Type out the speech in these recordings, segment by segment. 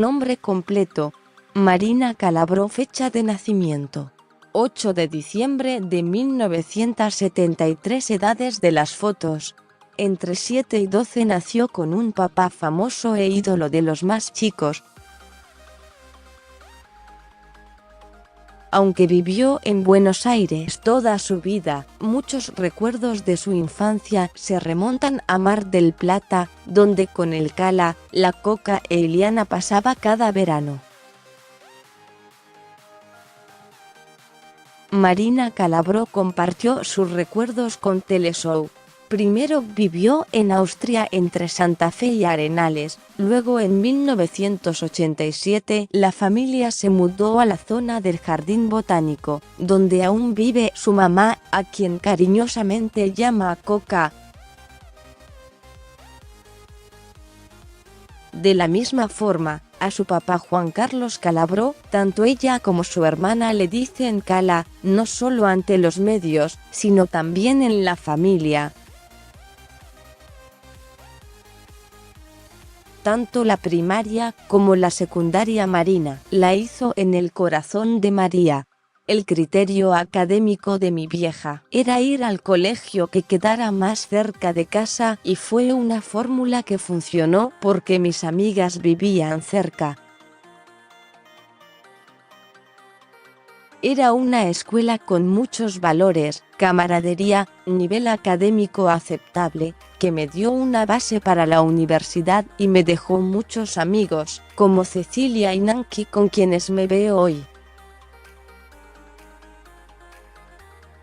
Nombre completo: Marina Calabró. Fecha de nacimiento: 8 de diciembre de 1973. Edades de las fotos: entre 7 y 12. Nació con un papá famoso e ídolo de los más chicos. Aunque vivió en Buenos Aires toda su vida, muchos recuerdos de su infancia se remontan a Mar del Plata, donde con el Cala, la Coca e Iliana pasaba cada verano. Marina Calabró compartió sus recuerdos con Teleshow. Primero vivió en Austria entre Santa Fe y Arenales, luego en 1987 la familia se mudó a la zona del Jardín Botánico, donde aún vive su mamá, a quien cariñosamente llama Coca. De la misma forma, a su papá Juan Carlos Calabró, tanto ella como su hermana le dicen Cala, no solo ante los medios, sino también en la familia. Tanto la primaria como la secundaria Marina la hizo en el corazón de María. El criterio académico de mi vieja era ir al colegio que quedara más cerca de casa y fue una fórmula que funcionó porque mis amigas vivían cerca. Era una escuela con muchos valores, camaradería, nivel académico aceptable, que me dio una base para la universidad y me dejó muchos amigos, como Cecilia y Nanki, con quienes me veo hoy.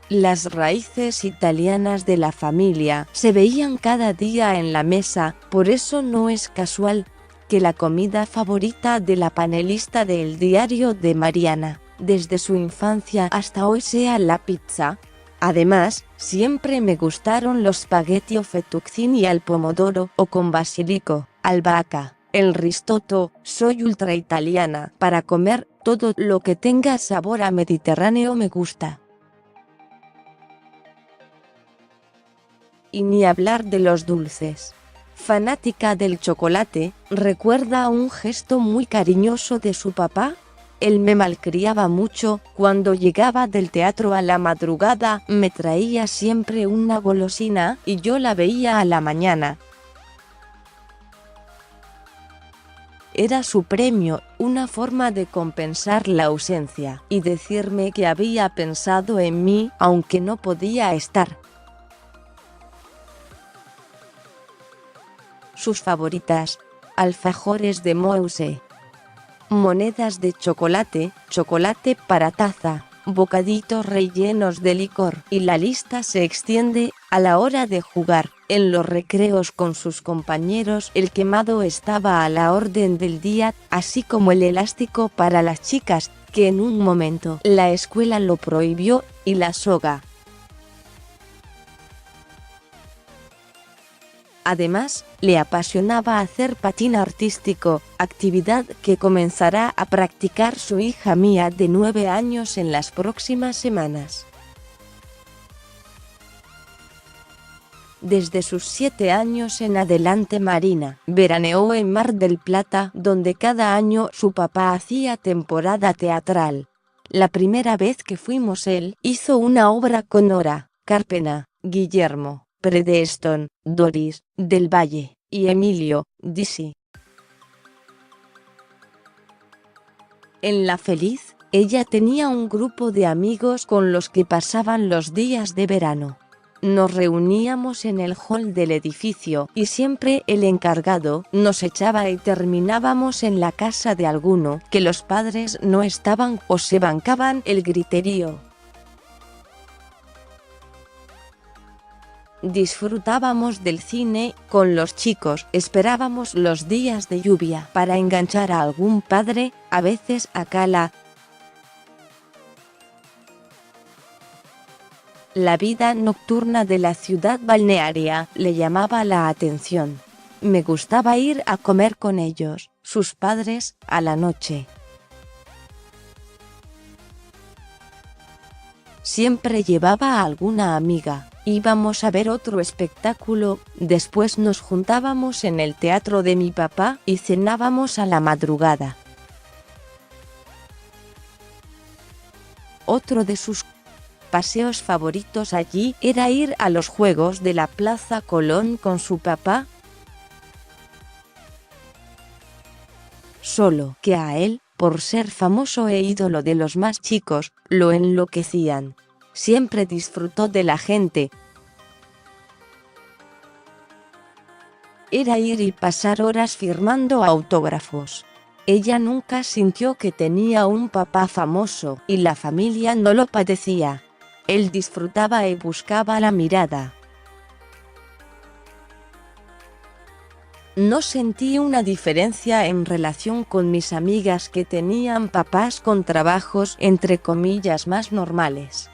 Las raíces italianas de la familia se veían cada día en la mesa, por eso no es casual que la comida favorita de la panelista de El Diario de Mariana, desde su infancia hasta hoy, sea la pizza. Además, siempre me gustaron los spaghetti o fettuccini al pomodoro o con basilico, albahaca, el risotto. Soy ultra italiana, para comer todo lo que tenga sabor a mediterráneo me gusta. Y ni hablar de los dulces. Fanática del chocolate, recuerda un gesto muy cariñoso de su papá. Él me malcriaba mucho, cuando llegaba del teatro a la madrugada, me traía siempre una golosina, y yo la veía a la mañana. Era su premio, una forma de compensar la ausencia, y decirme que había pensado en mí, aunque no podía estar. Sus favoritas: alfajores de Mouse, monedas de chocolate, chocolate para taza, bocaditos rellenos de licor, y la lista se extiende. A la hora de jugar, en los recreos con sus compañeros, el quemado estaba a la orden del día, así como el elástico para las chicas, que en un momento la escuela lo prohibió, y la soga. Además, le apasionaba hacer patín artístico, actividad que comenzará a practicar su hija Mía de 9 años en las próximas semanas. Desde sus 7 años en adelante Marina veraneó en Mar del Plata, donde cada año su papá hacía temporada teatral. La primera vez que fuimos él hizo una obra con Nora Carpena, Guillermo Predeston, Doris del Valle y Emilio Dizzy. En La Feliz, ella tenía un grupo de amigos con los que pasaban los días de verano. Nos reuníamos en el hall del edificio y siempre el encargado nos echaba y terminábamos en la casa de alguno que los padres no estaban o se bancaban el griterío. Disfrutábamos del cine con los chicos, esperábamos los días de lluvia para enganchar a algún padre, a veces a Cala. La vida nocturna de la ciudad balnearia le llamaba la atención. Me gustaba ir a comer con ellos, sus padres, a la noche. Siempre llevaba a alguna amiga. Íbamos a ver otro espectáculo, después nos juntábamos en el teatro de mi papá y cenábamos a la madrugada. Otro de sus paseos favoritos allí era ir a los juegos de la Plaza Colón con su papá. Solo que a él, por ser famoso e ídolo de los más chicos, lo enloquecían. Siempre disfrutó de la gente. Era ir y pasar horas firmando autógrafos. Ella nunca sintió que tenía un papá famoso, y la familia no lo padecía. Él disfrutaba y buscaba la mirada. No sentí una diferencia en relación con mis amigas que tenían papás con trabajos entre comillas más normales.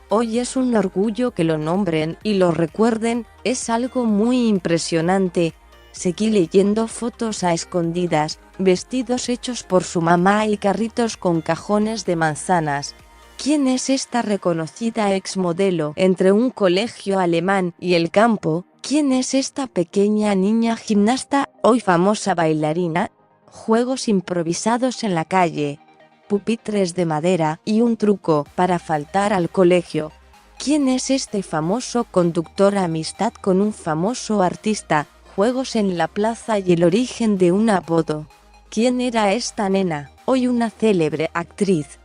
Hoy es un orgullo que lo nombren y lo recuerden, es algo muy impresionante. Seguí leyendo fotos a escondidas, vestidos hechos por su mamá y carritos con cajones de manzanas. ¿Quién es esta reconocida exmodelo entre un colegio alemán y el campo? ¿Quién es esta pequeña niña gimnasta, hoy famosa bailarina? Juegos improvisados en la calle, pupitres de madera y un truco para faltar al colegio. ¿Quién es este famoso conductor? Amistad con un famoso artista, juegos en la plaza y el origen de un apodo. ¿Quién era esta nena? Hoy una célebre actriz.